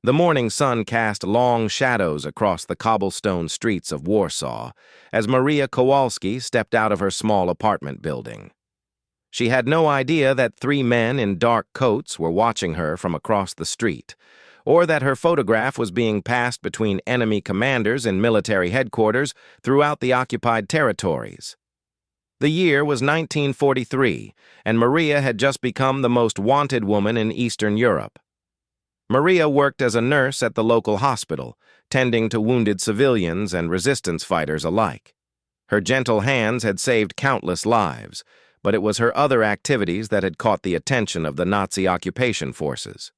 The morning sun cast long shadows across the cobblestone streets of Warsaw as Maria Kowalski stepped out of her small apartment building. She had no idea that three men in dark coats were watching her from across the street, or that her photograph was being passed between enemy commanders and military headquarters throughout the occupied territories. The year was 1943, and Maria had just become the most wanted woman in Eastern Europe. Maria worked as a nurse at the local hospital, tending to wounded civilians and resistance fighters alike. Her gentle hands had saved countless lives, but it was her other activities that had caught the attention of the Nazi occupation forces.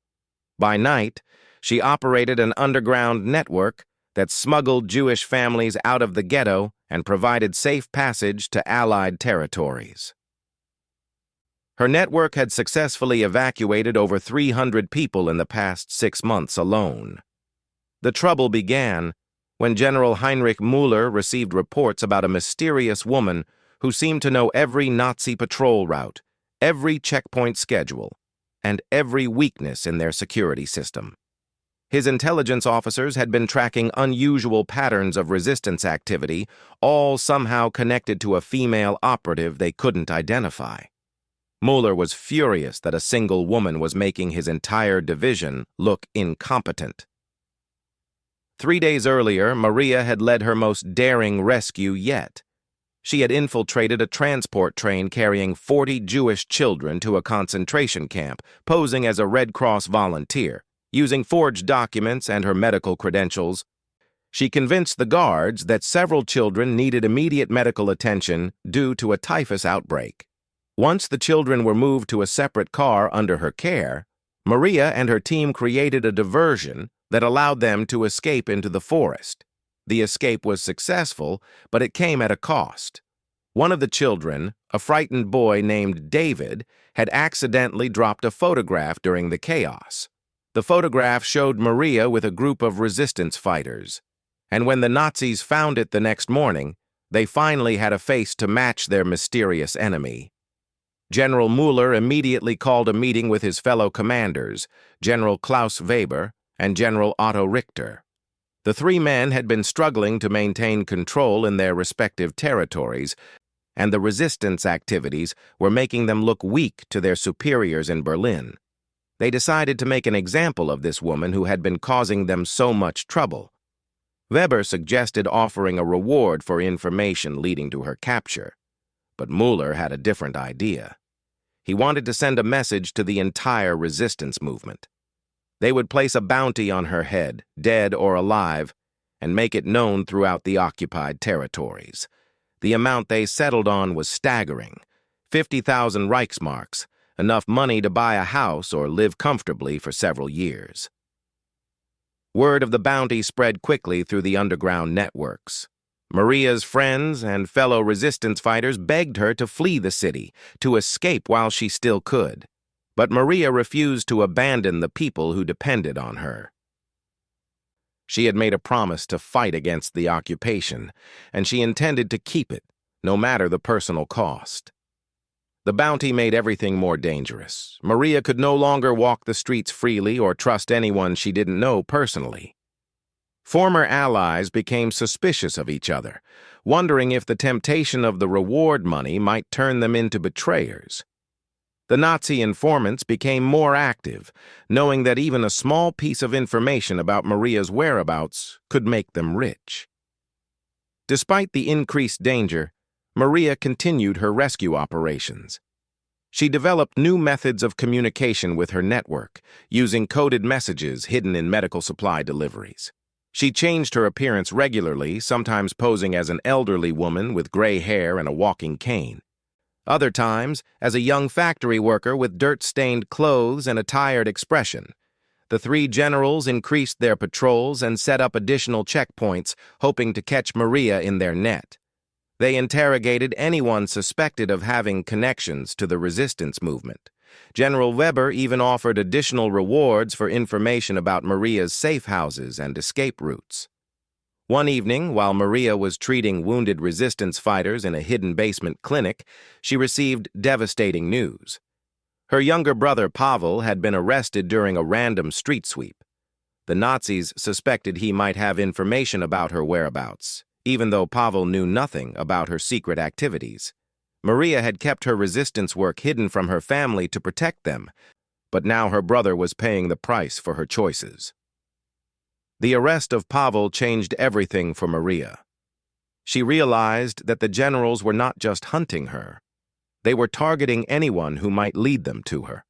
By night, she operated an underground network that smuggled Jewish families out of the ghetto and provided safe passage to Allied territories. Her network had successfully evacuated over 300 people in the past 6 months alone. The trouble began when General Heinrich Müller received reports about a mysterious woman who seemed to know every Nazi patrol route, every checkpoint schedule, and every weakness in their security system. His intelligence officers had been tracking unusual patterns of resistance activity, all somehow connected to a female operative they couldn't identify. Müller was furious that a single woman was making his entire division look incompetent. 3 days earlier, Maria had led her most daring rescue yet. She had infiltrated a transport train carrying 40 Jewish children to a concentration camp, posing as a Red Cross volunteer. Using forged documents and her medical credentials, she convinced the guards that several children needed immediate medical attention due to a typhus outbreak. Once the children were moved to a separate car under her care, Maria and her team created a diversion that allowed them to escape into the forest. The escape was successful, but it came at a cost. One of the children, a frightened boy named David, had accidentally dropped a photograph during the chaos. The photograph showed Maria with a group of resistance fighters, and when the Nazis found it the next morning, they finally had a face to match their mysterious enemy. General Müller immediately called a meeting with his fellow commanders, General Klaus Weber and General Otto Richter. The three men had been struggling to maintain control in their respective territories, and the resistance activities were making them look weak to their superiors in Berlin. They decided to make an example of this woman who had been causing them so much trouble. Weber suggested offering a reward for information leading to her capture, but Müller had a different idea. He wanted to send a message to the entire resistance movement. They would place a bounty on her head, dead or alive, and make it known throughout the occupied territories. The amount they settled on was staggering: 50,000 Reichsmarks, enough money to buy a house or live comfortably for several years. Word of the bounty spread quickly through the underground networks. Maria's friends and fellow resistance fighters begged her to flee the city, to escape while she still could. But Maria refused to abandon the people who depended on her. She had made a promise to fight against the occupation, and she intended to keep it, no matter the personal cost. The bounty made everything more dangerous. Maria could no longer walk the streets freely or trust anyone she didn't know personally. Former allies became suspicious of each other, wondering if the temptation of the reward money might turn them into betrayers. The Nazi informants became more active, knowing that even a small piece of information about Maria's whereabouts could make them rich. Despite the increased danger, Maria continued her rescue operations. She developed new methods of communication with her network, using coded messages hidden in medical supply deliveries. She changed her appearance regularly, sometimes posing as an elderly woman with gray hair and a walking cane. Other times, as a young factory worker with dirt-stained clothes and a tired expression. The three generals increased their patrols and set up additional checkpoints, hoping to catch Maria in their net. They interrogated anyone suspected of having connections to the resistance movement. General Weber even offered additional rewards for information about Maria's safe houses and escape routes. One evening, while Maria was treating wounded resistance fighters in a hidden basement clinic, she received devastating news. Her younger brother Pavel had been arrested during a random street sweep. The Nazis suspected he might have information about her whereabouts, even though Pavel knew nothing about her secret activities. Maria had kept her resistance work hidden from her family to protect them, but now her brother was paying the price for her choices. The arrest of Pavel changed everything for Maria. She realized that the generals were not just hunting her. They were targeting anyone who might lead them to her.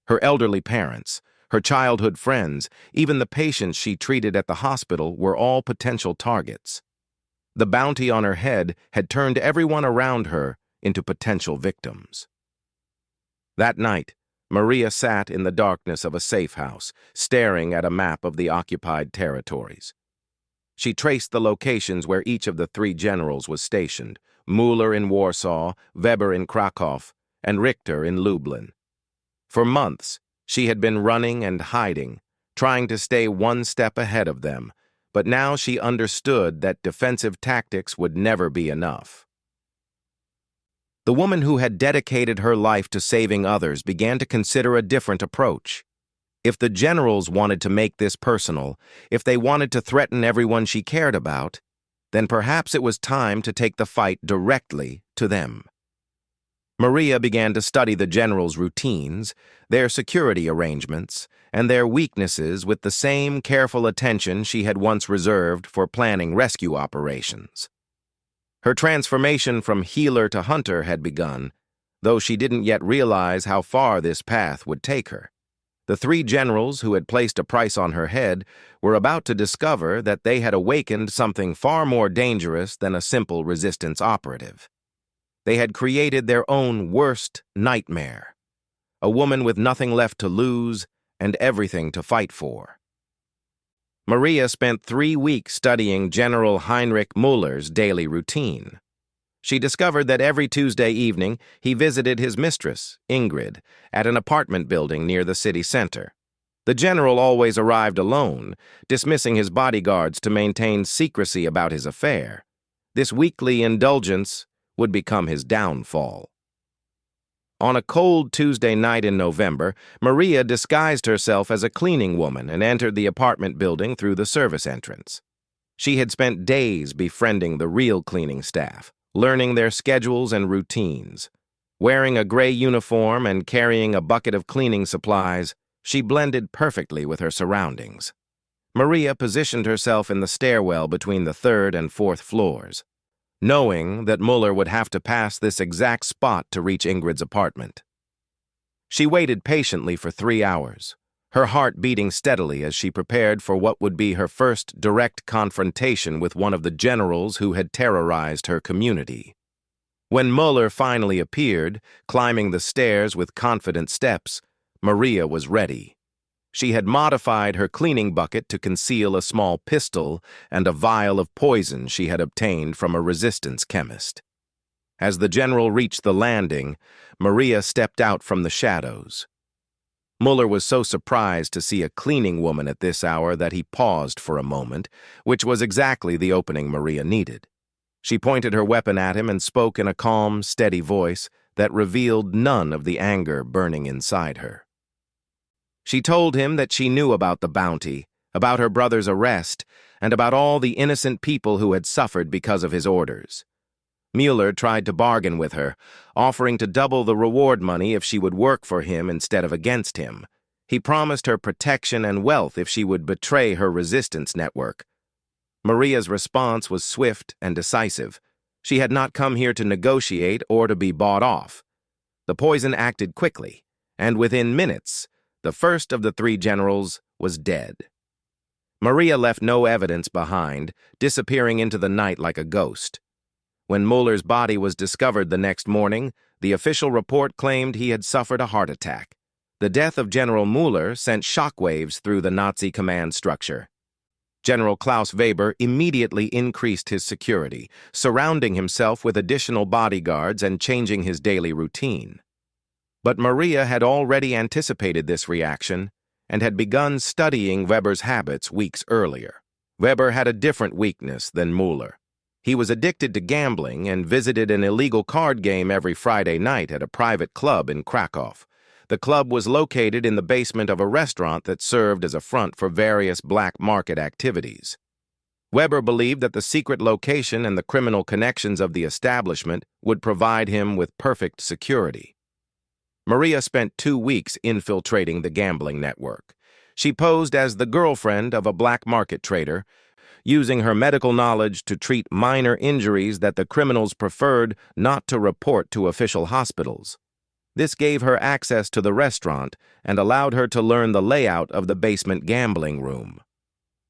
Her elderly parents, her childhood friends, even the patients she treated at the hospital were all potential targets. The bounty on her head had turned everyone around her into potential victims. That night, Maria sat in the darkness of a safe house, staring at a map of the occupied territories. She traced the locations where each of the 3 generals was stationed: Müller in Warsaw, Weber in Krakow, and Richter in Lublin. For months, she had been running and hiding, trying to stay one step ahead of them, but now she understood that defensive tactics would never be enough. The woman who had dedicated her life to saving others began to consider a different approach. If the generals wanted to make this personal, if they wanted to threaten everyone she cared about, then perhaps it was time to take the fight directly to them. Maria began to study the generals' routines, their security arrangements, and their weaknesses with the same careful attention she had once reserved for planning rescue operations. Her transformation from healer to hunter had begun, though she didn't yet realize how far this path would take her. The 3 generals who had placed a price on her head were about to discover that they had awakened something far more dangerous than a simple resistance operative. They had created their own worst nightmare, a woman with nothing left to lose and everything to fight for. Maria spent 3 weeks studying General Heinrich Müller's daily routine. She discovered that every Tuesday evening he visited his mistress, Ingrid, at an apartment building near the city center. The general always arrived alone, dismissing his bodyguards to maintain secrecy about his affair. This weekly indulgence would become his downfall. On a cold Tuesday night in November, Maria disguised herself as a cleaning woman and entered the apartment building through the service entrance. She had spent days befriending the real cleaning staff, learning their schedules and routines. Wearing a gray uniform and carrying a bucket of cleaning supplies, she blended perfectly with her surroundings. Maria positioned herself in the stairwell between the 3rd and 4th floors, knowing that Müller would have to pass this exact spot to reach Ingrid's apartment. She waited patiently for 3 hours, her heart beating steadily as she prepared for what would be her first direct confrontation with one of the generals who had terrorized her community. When Müller finally appeared, climbing the stairs with confident steps, Maria was ready. She had modified her cleaning bucket to conceal a small pistol and a vial of poison she had obtained from a resistance chemist. As the general reached the landing, Maria stepped out from the shadows. Müller was so surprised to see a cleaning woman at this hour that he paused for a moment, which was exactly the opening Maria needed. She pointed her weapon at him and spoke in a calm, steady voice that revealed none of the anger burning inside her. She told him that she knew about the bounty, about her brother's arrest, and about all the innocent people who had suffered because of his orders. Müller tried to bargain with her, offering to double the reward money if she would work for him instead of against him. He promised her protection and wealth if she would betray her resistance network. Maria's response was swift and decisive. She had not come here to negotiate or to be bought off. The poison acted quickly, and within minutes, the first of the 3 generals was dead. Maria left no evidence behind, disappearing into the night like a ghost. When Müller's body was discovered the next morning, the official report claimed he had suffered a heart attack. The death of General Müller sent shockwaves through the Nazi command structure. General Klaus Weber immediately increased his security, surrounding himself with additional bodyguards and changing his daily routine. But Maria had already anticipated this reaction and had begun studying Weber's habits weeks earlier. Weber had a different weakness than Müller. He was addicted to gambling and visited an illegal card game every Friday night at a private club in Krakow. The club was located in the basement of a restaurant that served as a front for various black market activities. Weber believed that the secret location and the criminal connections of the establishment would provide him with perfect security. Maria spent 2 weeks infiltrating the gambling network. She posed as the girlfriend of a black market trader, using her medical knowledge to treat minor injuries that the criminals preferred not to report to official hospitals. This gave her access to the restaurant and allowed her to learn the layout of the basement gambling room.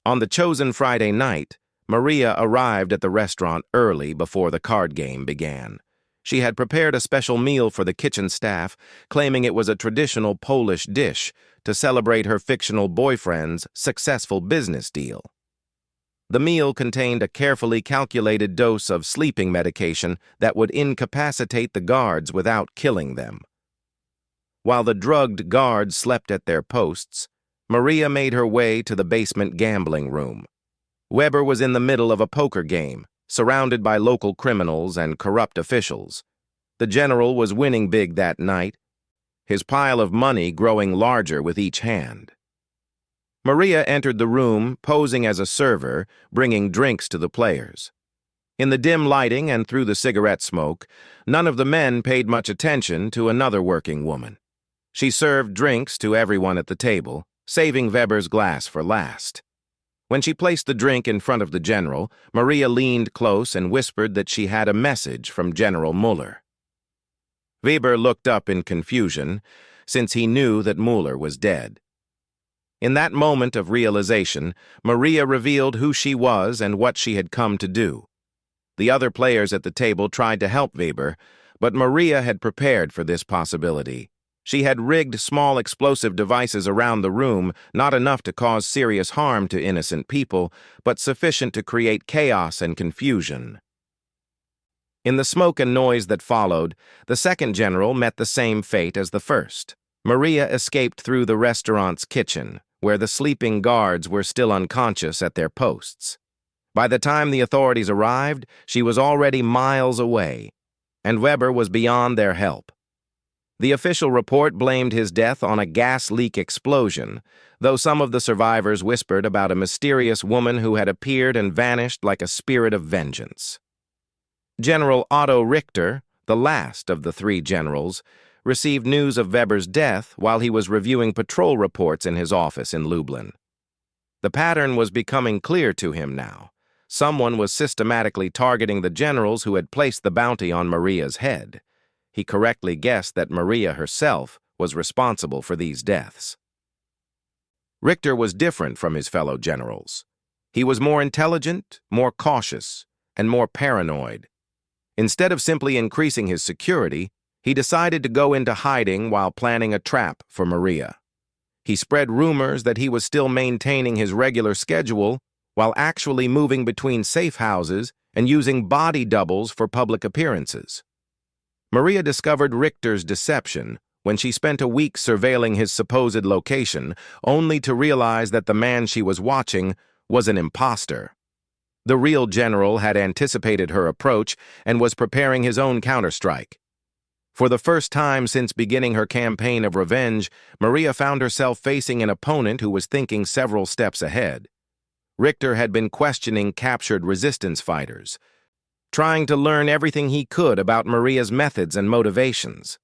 On the chosen Friday night, Maria arrived at the restaurant early before the card game began. She had prepared a special meal for the kitchen staff, claiming it was a traditional Polish dish to celebrate her fictional boyfriend's successful business deal. The meal contained a carefully calculated dose of sleeping medication that would incapacitate the guards without killing them. While the drugged guards slept at their posts, Maria made her way to the basement gambling room. Weber was in the middle of a poker game, surrounded by local criminals and corrupt officials. The general was winning big that night, his pile of money growing larger with each hand. Maria entered the room, posing as a server, bringing drinks to the players. In the dim lighting and through the cigarette smoke, none of the men paid much attention to another working woman. She served drinks to everyone at the table, saving Weber's glass for last. When she placed the drink in front of the general, Maria leaned close and whispered that she had a message from General Muller. Weber looked up in confusion, since he knew that Muller was dead. In that moment of realization, Maria revealed who she was and what she had come to do. The other players at the table tried to help Weber, but Maria had prepared for this possibility. She had rigged small explosive devices around the room, not enough to cause serious harm to innocent people, but sufficient to create chaos and confusion. In the smoke and noise that followed, the second general met the same fate as the first. Maria escaped through the restaurant's kitchen, where the sleeping guards were still unconscious at their posts. By the time the authorities arrived, she was already miles away, and Weber was beyond their help. The official report blamed his death on a gas leak explosion, though some of the survivors whispered about a mysterious woman who had appeared and vanished like a spirit of vengeance. General Otto Richter, the last of the 3 generals, received news of Weber's death while he was reviewing patrol reports in his office in Lublin. The pattern was becoming clear to him now. Someone was systematically targeting the generals who had placed the bounty on Maria's head. He correctly guessed that Maria herself was responsible for these deaths. Richter was different from his fellow generals. He was more intelligent, more cautious, and more paranoid. Instead of simply increasing his security, he decided to go into hiding while planning a trap for Maria. He spread rumors that he was still maintaining his regular schedule while actually moving between safe houses and using body doubles for public appearances. Maria discovered Richter's deception when she spent a week surveilling his supposed location, only to realize that the man she was watching was an imposter. The real general had anticipated her approach and was preparing his own counterstrike. For the first time since beginning her campaign of revenge, Maria found herself facing an opponent who was thinking several steps ahead. Richter had been questioning captured resistance fighters, trying to learn everything he could about Maria's methods and motivations.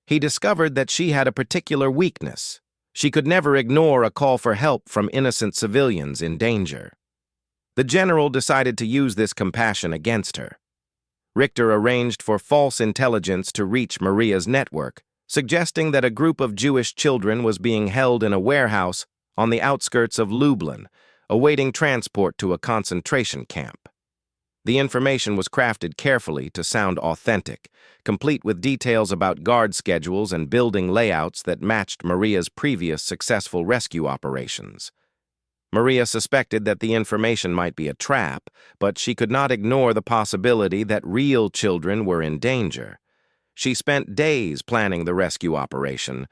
He discovered that she had a particular weakness. She could never ignore a call for help from innocent civilians in danger. The general decided to use this compassion against her. Richter arranged for false intelligence to reach Maria's network, suggesting that a group of Jewish children was being held in a warehouse on the outskirts of Lublin, awaiting transport to a concentration camp. The information was crafted carefully to sound authentic, complete with details about guard schedules and building layouts that matched Maria's previous successful rescue operations. Maria suspected that the information might be a trap, but she could not ignore the possibility that real children were in danger. She spent days planning the rescue operation,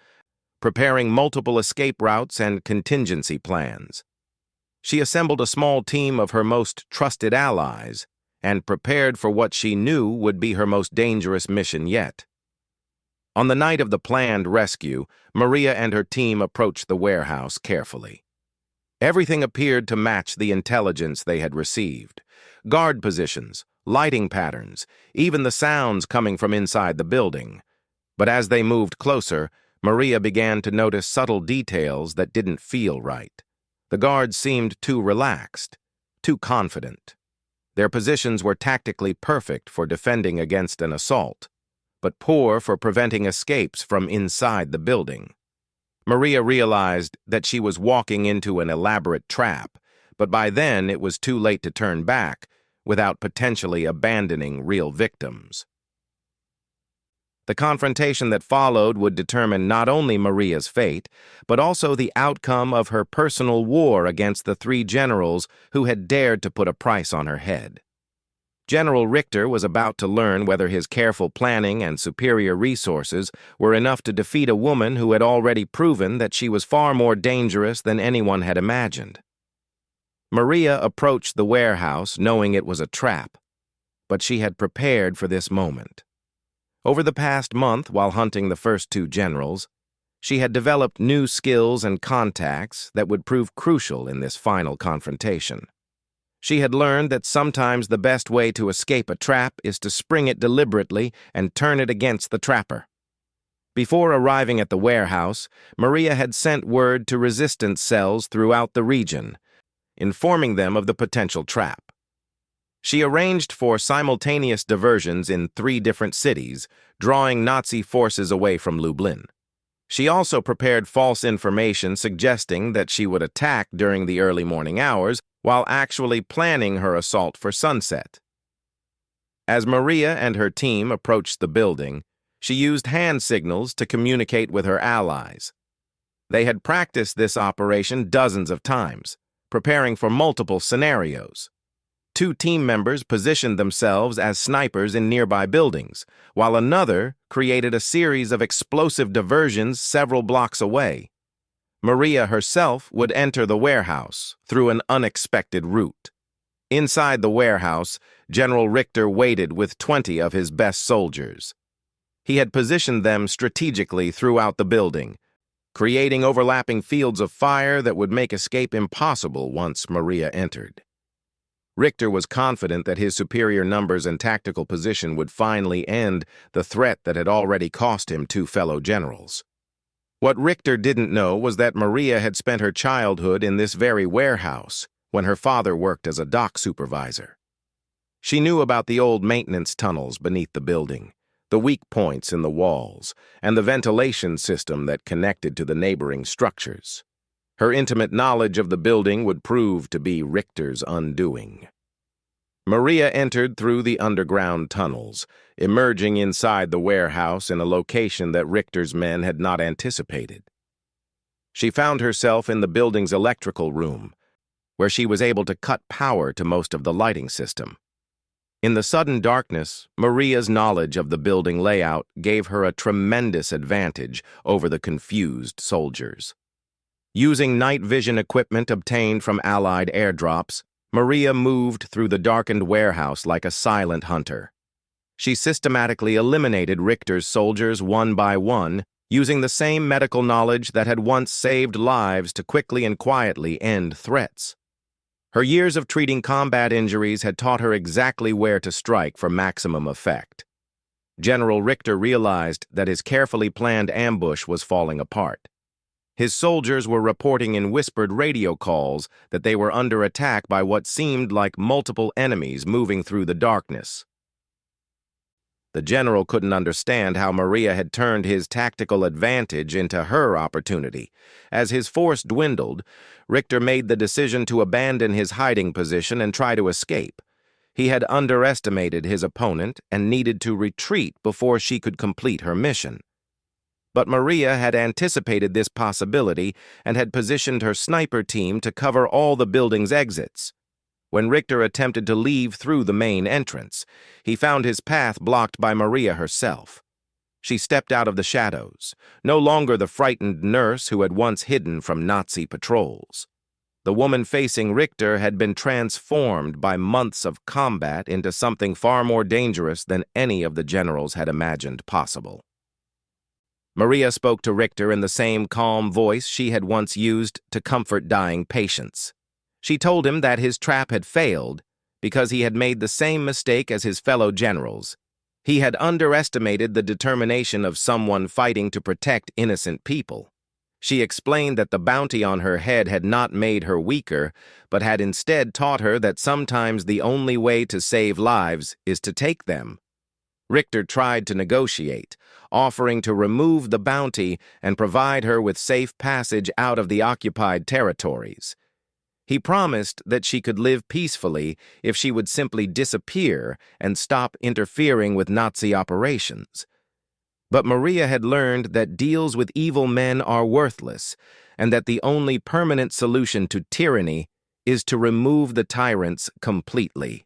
preparing multiple escape routes and contingency plans. She assembled a small team of her most trusted allies and prepared for what she knew would be her most dangerous mission yet. On the night of the planned rescue, Maria and her team approached the warehouse carefully. Everything appeared to match the intelligence they had received. Guard positions, lighting patterns, even the sounds coming from inside the building. But as they moved closer, Maria began to notice subtle details that didn't feel right. The guards seemed too relaxed, too confident. Their positions were tactically perfect for defending against an assault, but poor for preventing escapes from inside the building. Maria realized that she was walking into an elaborate trap, but by then it was too late to turn back without potentially abandoning real victims. The confrontation that followed would determine not only Maria's fate, but also the outcome of her personal war against the three generals who had dared to put a price on her head. General Richter was about to learn whether his careful planning and superior resources were enough to defeat a woman who had already proven that she was far more dangerous than anyone had imagined. Maria approached the warehouse knowing it was a trap, but she had prepared for this moment. Over the past month, while hunting the first two generals, she had developed new skills and contacts that would prove crucial in this final confrontation. She had learned that sometimes the best way to escape a trap is to spring it deliberately and turn it against the trapper. Before arriving at the warehouse, Maria had sent word to resistance cells throughout the region, informing them of the potential trap. She arranged for simultaneous diversions in 3 different cities, drawing Nazi forces away from Lublin. She also prepared false information suggesting that she would attack during the early morning hours, while actually planning her assault for sunset. As Maria and her team approached the building, she used hand signals to communicate with her allies. They had practiced this operation dozens of times, preparing for multiple scenarios. 2 team members positioned themselves as snipers in nearby buildings, while another created a series of explosive diversions several blocks away. Maria herself would enter the warehouse through an unexpected route. Inside the warehouse, General Richter waited with 20 of his best soldiers. He had positioned them strategically throughout the building, creating overlapping fields of fire that would make escape impossible once Maria entered. Richter was confident that his superior numbers and tactical position would finally end the threat that had already cost him 2 fellow generals. What Richter didn't know was that Maria had spent her childhood in this very warehouse when her father worked as a dock supervisor. She knew about the old maintenance tunnels beneath the building, the weak points in the walls, and the ventilation system that connected to the neighboring structures. Her intimate knowledge of the building would prove to be Richter's undoing. Maria entered through the underground tunnels, emerging inside the warehouse in a location that Richter's men had not anticipated. She found herself in the building's electrical room, where she was able to cut power to most of the lighting system. In the sudden darkness, Maria's knowledge of the building layout gave her a tremendous advantage over the confused soldiers. Using night vision equipment obtained from Allied airdrops, Maria moved through the darkened warehouse like a silent hunter. She systematically eliminated Richter's soldiers one by one, using the same medical knowledge that had once saved lives to quickly and quietly end threats. Her years of treating combat injuries had taught her exactly where to strike for maximum effect. General Richter realized that his carefully planned ambush was falling apart. His soldiers were reporting in whispered radio calls that they were under attack by what seemed like multiple enemies moving through the darkness. The general couldn't understand how Maria had turned his tactical advantage into her opportunity. As his force dwindled, Richter made the decision to abandon his hiding position and try to escape. He had underestimated his opponent and needed to retreat before she could complete her mission. But Maria had anticipated this possibility and had positioned her sniper team to cover all the building's exits. When Richter attempted to leave through the main entrance, he found his path blocked by Maria herself. She stepped out of the shadows, no longer the frightened nurse who had once hidden from Nazi patrols. The woman facing Richter had been transformed by months of combat into something far more dangerous than any of the generals had imagined possible. Maria spoke to Richter in the same calm voice she had once used to comfort dying patients. She told him that his trap had failed because he had made the same mistake as his fellow generals. He had underestimated the determination of someone fighting to protect innocent people. She explained that the bounty on her head had not made her weaker, but had instead taught her that sometimes the only way to save lives is to take them. Richter tried to negotiate, offering to remove the bounty and provide her with safe passage out of the occupied territories. He promised that she could live peacefully if she would simply disappear and stop interfering with Nazi operations. But Maria had learned that deals with evil men are worthless, and that the only permanent solution to tyranny is to remove the tyrants completely.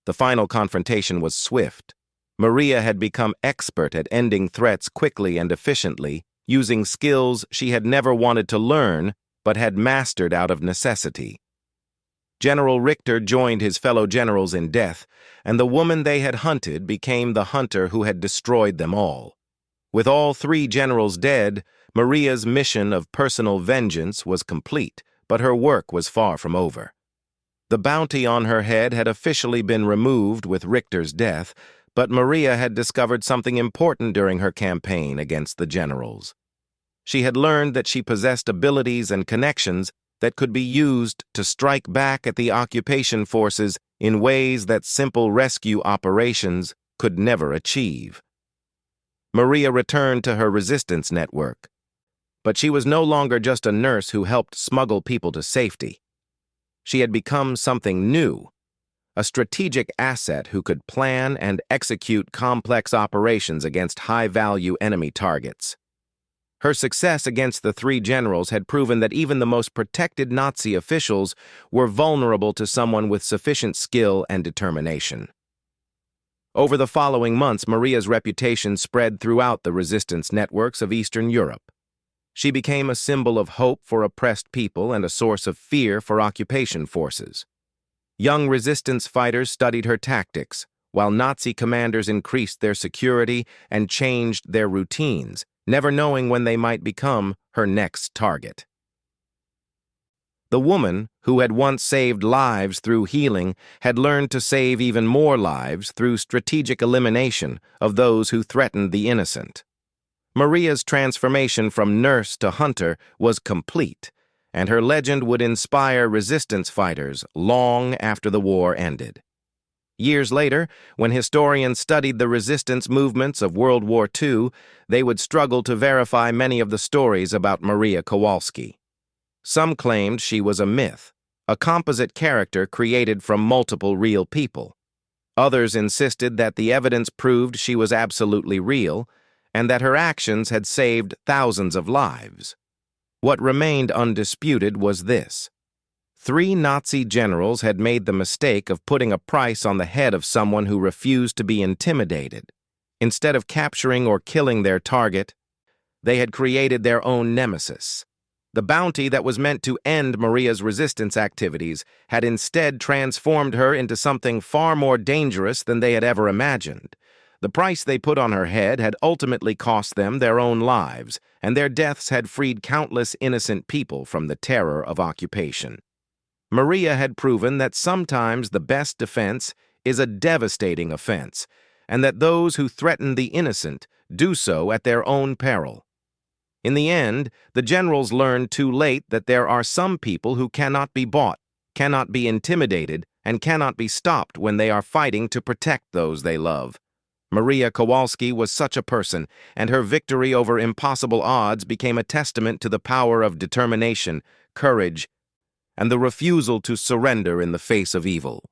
The final confrontation was swift. Maria had become expert at ending threats quickly and efficiently, using skills she had never wanted to learn but had mastered out of necessity. General Richter joined his fellow generals in death, and the woman they had hunted became the hunter who had destroyed them all. With all three generals dead, Maria's mission of personal vengeance was complete, but her work was far from over. The bounty on her head had officially been removed with Richter's death, but Maria had discovered something important during her campaign against the generals. She had learned that she possessed abilities and connections that could be used to strike back at the occupation forces in ways that simple rescue operations could never achieve. Maria returned to her resistance network, but she was no longer just a nurse who helped smuggle people to safety. She had become something new, a strategic asset who could plan and execute complex operations against high-value enemy targets. Her success against the three generals had proven that even the most protected Nazi officials were vulnerable to someone with sufficient skill and determination. Over the following months, Maria's reputation spread throughout the resistance networks of Eastern Europe. She became a symbol of hope for oppressed people and a source of fear for occupation forces. Young resistance fighters studied her tactics, while Nazi commanders increased their security and changed their routines, never knowing when they might become her next target. The woman, who had once saved lives through healing, had learned to save even more lives through strategic elimination of those who threatened the innocent. Maria's transformation from nurse to hunter was complete, and her legend would inspire resistance fighters long after the war ended. Years later, when historians studied the resistance movements of World War II, they would struggle to verify many of the stories about Maria Kowalski. Some claimed she was a myth, a composite character created from multiple real people. Others insisted that the evidence proved she was absolutely real, and that her actions had saved thousands of lives. What remained undisputed was this: 3 Nazi generals had made the mistake of putting a price on the head of someone who refused to be intimidated. Instead of capturing or killing their target, they had created their own nemesis. The bounty that was meant to end Maria's resistance activities had instead transformed her into something far more dangerous than they had ever imagined. The price they put on her head had ultimately cost them their own lives, and their deaths had freed countless innocent people from the terror of occupation. Maria had proven that sometimes the best defense is a devastating offense, and that those who threaten the innocent do so at their own peril. In the end, the generals learned too late that there are some people who cannot be bought, cannot be intimidated, and cannot be stopped when they are fighting to protect those they love. Maria Kowalski was such a person, and her victory over impossible odds became a testament to the power of determination, courage, and the refusal to surrender in the face of evil.